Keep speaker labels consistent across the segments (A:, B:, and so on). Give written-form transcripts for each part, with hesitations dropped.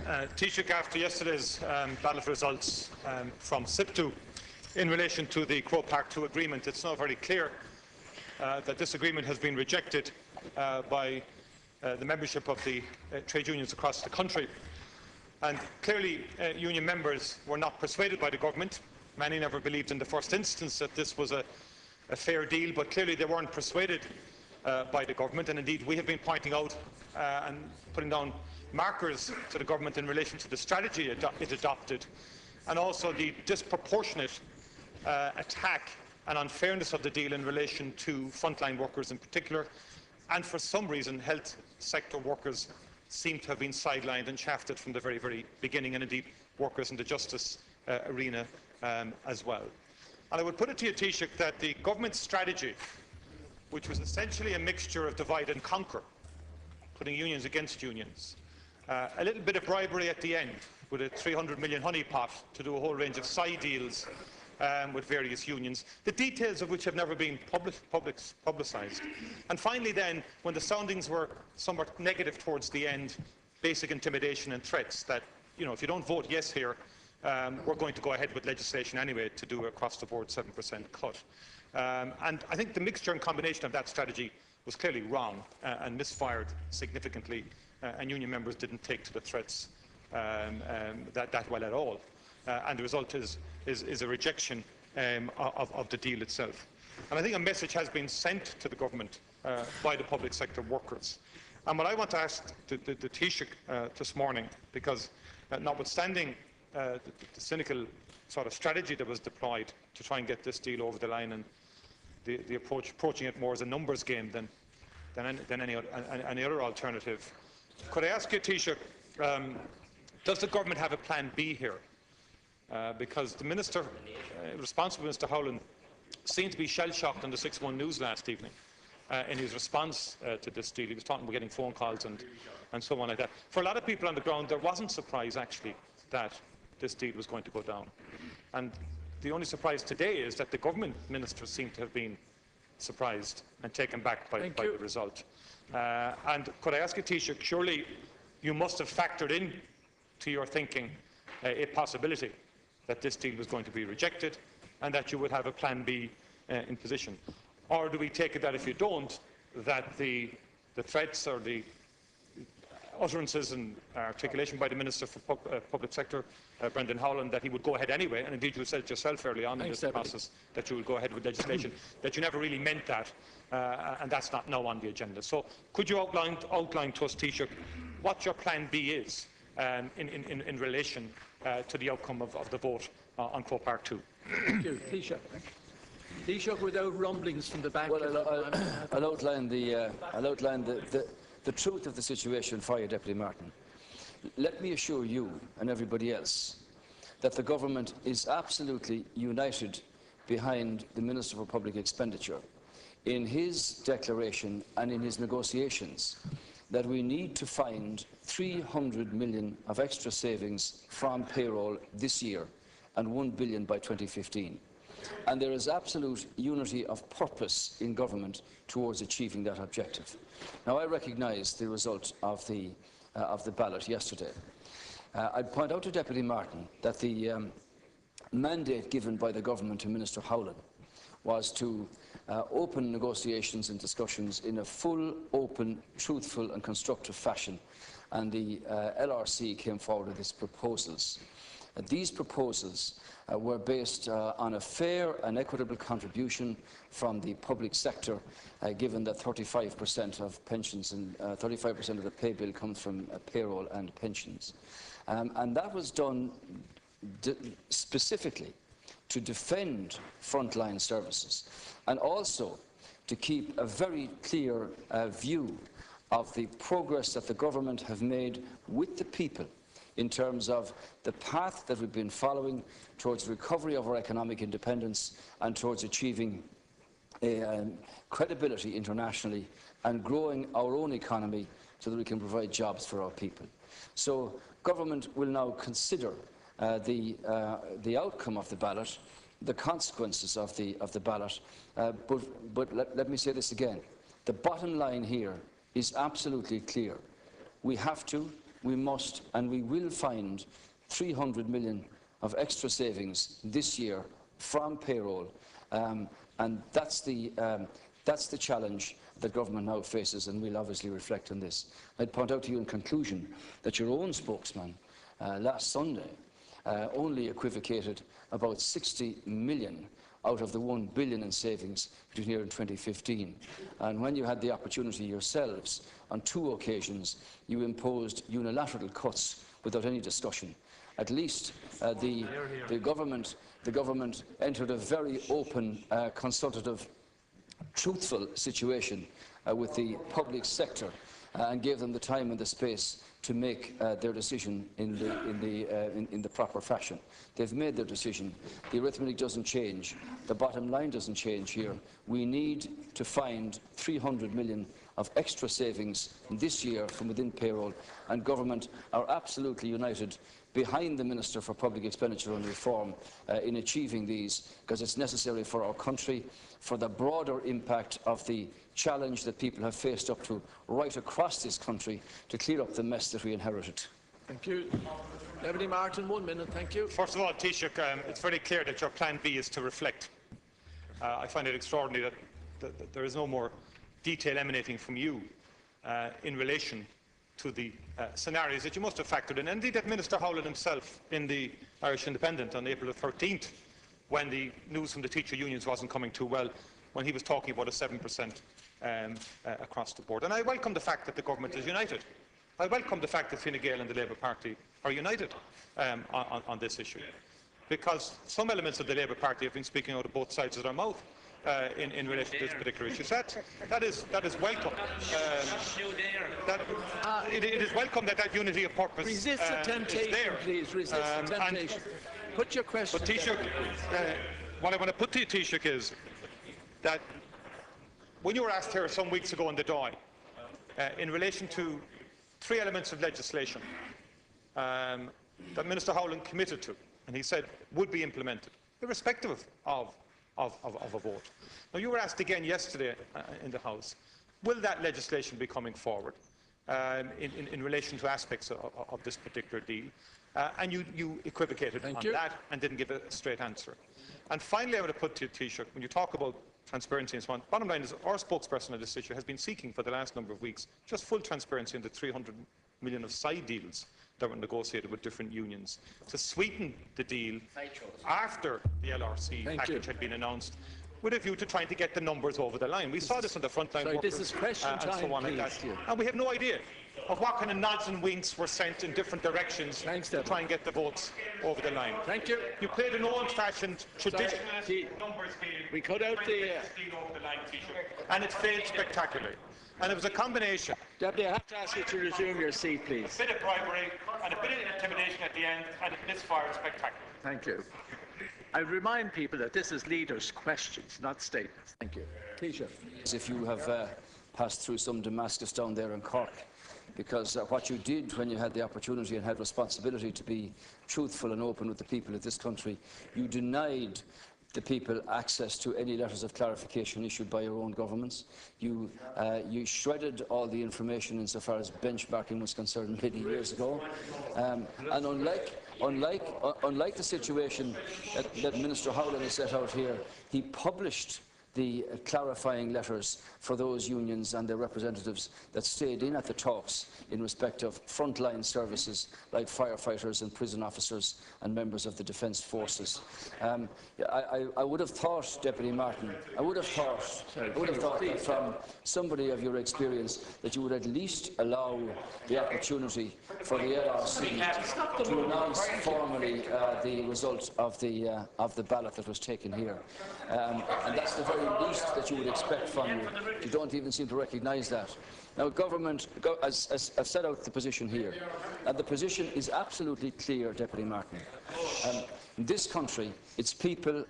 A: Taoiseach, after yesterday's ballot results from SIPTU in relation to the Croke Park II agreement, it's now very clear that this agreement has been rejected by the membership of the trade unions across the country. And clearly, union members were not persuaded by the government. Many never believed in the first instance that this was a fair deal, but clearly they weren't persuaded by the government. And indeed, we have been pointing out and putting down markers to the government in relation to the strategy it adopted, and also the disproportionate attack and unfairness of the deal in relation to frontline workers in particular, and for some reason health sector workers seem to have been sidelined and shafted from the very, very beginning, and indeed workers in the justice arena as well. And I would put it to you, Taoiseach, that the government's strategy, which was essentially a mixture of divide and conquer, putting unions against unions, a little bit of bribery at the end with a 300 million honeypot to do a whole range of side deals with various unions, the details of which have never been publicised. And finally then, when the soundings were somewhat negative towards the end, basic intimidation and threats that, if you don't vote yes here, we're going to go ahead with legislation anyway to do across-the-board 7% cut. And I think the mixture and combination of that strategy was clearly wrong and misfired significantly, and union members didn't take to the threats that well at all. And the result is a rejection of the deal itself. And I think a message has been sent to the government by the public sector workers. And what I want to ask the Taoiseach this morning, because notwithstanding the cynical sort of strategy that was deployed to try and get this deal over the line, and the approaching it more as a numbers game than any other alternative, could I ask you, Taoiseach, does the government have a plan B here? Because the minister, responsible Minister Howland, seemed to be shell-shocked on the 6-1 News last evening in his response to this deal. He was talking about getting phone calls and so on like that. For a lot of people on the ground, there wasn't surprise, actually, that this deal was going to go down. And the only surprise today is that the government ministers seem to have been surprised and taken back by the result. And could I ask you, Taoiseach, surely you must have factored in to your thinking a possibility that this deal was going to be rejected and that you would have a plan B in position? Or do we take it that if you don't, that the threats or the utterances and articulation by the Minister for Public Sector, Brendan Howland, that he would go ahead anyway, and indeed you said yourself early on in this process that you would go ahead with legislation, that you never really meant that, and that's not now on the agenda. So could you outline to us, Taoiseach, what your plan B is in relation to the outcome of the vote on Croke Park II?
B: Thank you. Taoiseach. Taoiseach, without rumblings from the back.
C: Well, I'll outline the truth of the situation for you, Deputy Martin. Let me assure you and everybody else that the government is absolutely united behind the Minister for Public Expenditure in his declaration and in his negotiations that we need to find 300 million of extra savings from payroll this year and 1 billion by 2015. And there is absolute unity of purpose in government towards achieving that objective. Now, I recognise the result of the ballot yesterday. I'd point out to Deputy Martin that the mandate given by the government to Minister Howland was to open negotiations and discussions in a full, open, truthful and constructive fashion, and the LRC came forward with its proposals. These proposals were based on a fair and equitable contribution from the public sector, given that 35% of pensions and 35% of the pay bill comes from payroll and pensions. And that was done specifically to defend frontline services and also to keep a very clear view of the progress that the government have made with the people in terms of the path that we've been following towards recovery of our economic independence and towards achieving credibility internationally and growing our own economy so that we can provide jobs for our people. So government will now consider the outcome of the ballot, the consequences of the ballot, but let me say this again. The bottom line here is absolutely clear. We have to, we must and we will find 300 million of extra savings this year from payroll, and that's the challenge that government now faces, and we'll obviously reflect on this. I'd point out to you in conclusion that your own spokesman last Sunday only equivocated about 60 million out of the 1 billion in savings between here and 2015. And when you had the opportunity yourselves, on 2 occasions, you imposed unilateral cuts without any discussion. At least the government entered a very open, consultative, truthful situation with the public sector and gave them the time and the space to make their decision in the proper fashion. They've made their decision. The arithmetic doesn't change. The bottom line doesn't change here. We need to find 300 million of extra savings this year from within payroll, and government are absolutely united behind the Minister for Public Expenditure and Reform in achieving these, because it's necessary for our country, for the broader impact of the challenge that people have faced up to right across this country to clear up the mess that we inherited.
B: Thank you. Deputy Martin, 1 minute. Thank you.
A: First of all, Taoiseach, it's very clear that your plan B is to reflect. I find it extraordinary that there is no more detail emanating from you in relation to the scenarios that you must have factored in. And indeed, that Minister Howlett himself in the Irish Independent on April the 13th, when the news from the teacher unions wasn't coming too well, when he was talking about a 7% across the board. And I welcome the fact that the government is united. I welcome the fact that Fine Gael and the Labour Party are united on this issue, because some elements of the Labour Party have been speaking out of both sides of their mouth in relation to this particular issue. So that is welcome. It is welcome that unity of purpose
B: resist the temptation,
A: is there.
B: Please resist the temptation. Put your question.
A: But Taoiseach, what I want to put to you, Taoiseach, is that when you were asked here some weeks ago in the Dáil in relation to 3 elements of legislation that Minister Howlett committed to, and he said would be implemented, irrespective of a vote. Now, you were asked again yesterday in the House, will that legislation be coming forward in relation to aspects of this particular deal? And you equivocated on that and didn't give a straight answer. And finally, I would have put to you, Taoiseach, when you talk about transparency and so on, bottom line is our spokesperson on this issue has been seeking for the last number of weeks just full transparency in the 300 million of side deals that were negotiated with different unions to sweeten the deal after the LRC package had been announced, with a view to trying to get the numbers over the line. We saw this on the frontline workers
B: this is question
A: and
B: time,
A: so on like that. And we have no idea of what kind of nods and winks were sent in different directions to try and get the votes over the line.
B: Thank you.
A: You played an old-fashioned, traditionalist numbers game.
B: We cut out the...
A: over the line, and it failed spectacularly. And it was a combination.
B: Deputy, I have to ask you to resume your seat, please.
A: A bit of bribery and a bit of intimidation at the end, and it misfired spectacularly.
B: Thank you. I remind people that this is leaders' questions, not statements. Thank you. Taoiseach.
C: If you have passed through some Damascus down there in Cork, because what you did when you had the opportunity and had responsibility to be truthful and open with the people of this country, you denied the people access to any letters of clarification issued by your own governments. You shredded all the information insofar as benchmarking was concerned many years ago. And unlike the situation that Minister Howlett has set out here, he published the clarifying letters for those unions and their representatives that stayed in at the talks in respect of frontline services like firefighters and prison officers and members of the defence forces. I would have thought, Deputy Martin, I would have thought that from somebody of your experience that you would at least allow the opportunity for the LRC to announce formally the result of the ballot that was taken here. And that's the very least that you would expect from you. You don't even seem to recognise that. Now, government, as I've set out the position here, and the position is absolutely clear, Deputy Martin. In this country, its people,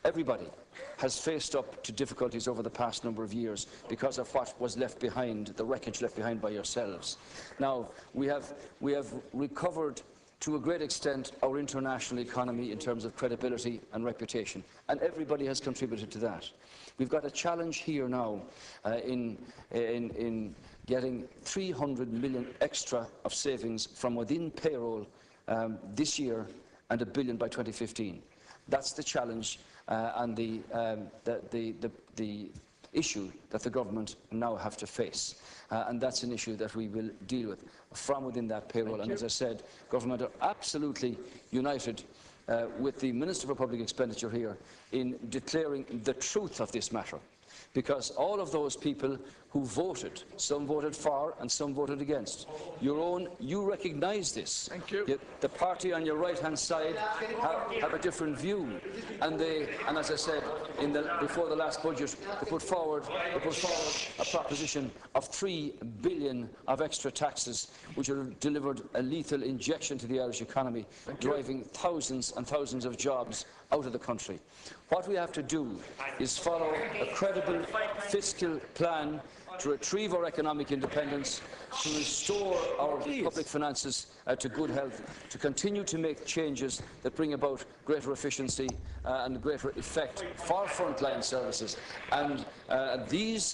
C: everybody, has faced up to difficulties over the past number of years because of what was left behind, the wreckage left behind by yourselves. Now, we have recovered to a great extent, our international economy in terms of credibility and reputation, and everybody has contributed to that. We've got a challenge here now in getting 300 million extra of savings from within payroll this year and $1 billion by 2015. That's the challenge and the issue that the government now have to face. And that's an issue that we will deal with from within that payroll. And as I said, government are absolutely united with the Minister for Public Expenditure here in declaring the truth of this matter. Because all of those people who voted, some voted for and some voted against. You recognise this.
B: Thank you.
C: Yet the party on your right-hand side have a different view. And as I said, before the last budget, they put forward a proposition of $3 billion of extra taxes, which have delivered a lethal injection to the Irish economy, driving thousands and thousands of jobs out of the country. What we have to do is follow a credible fiscal plan to retrieve our economic independence, to restore our public finances to good health, to continue to make changes that bring about greater efficiency and greater effect for frontline services. And these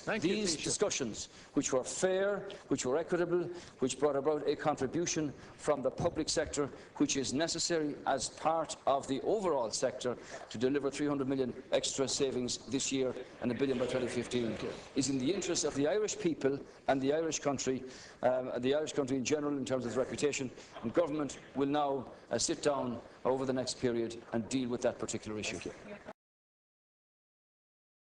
C: discussions, which were fair, which were equitable, which brought about a contribution from the public sector, which is necessary as part of the overall sector to deliver 300 million extra savings this year and $1 billion by 2015, is in the interest of the Irish people and the Irish country in general in terms of its reputation. And government will now sit down over the next period and deal with that particular issue.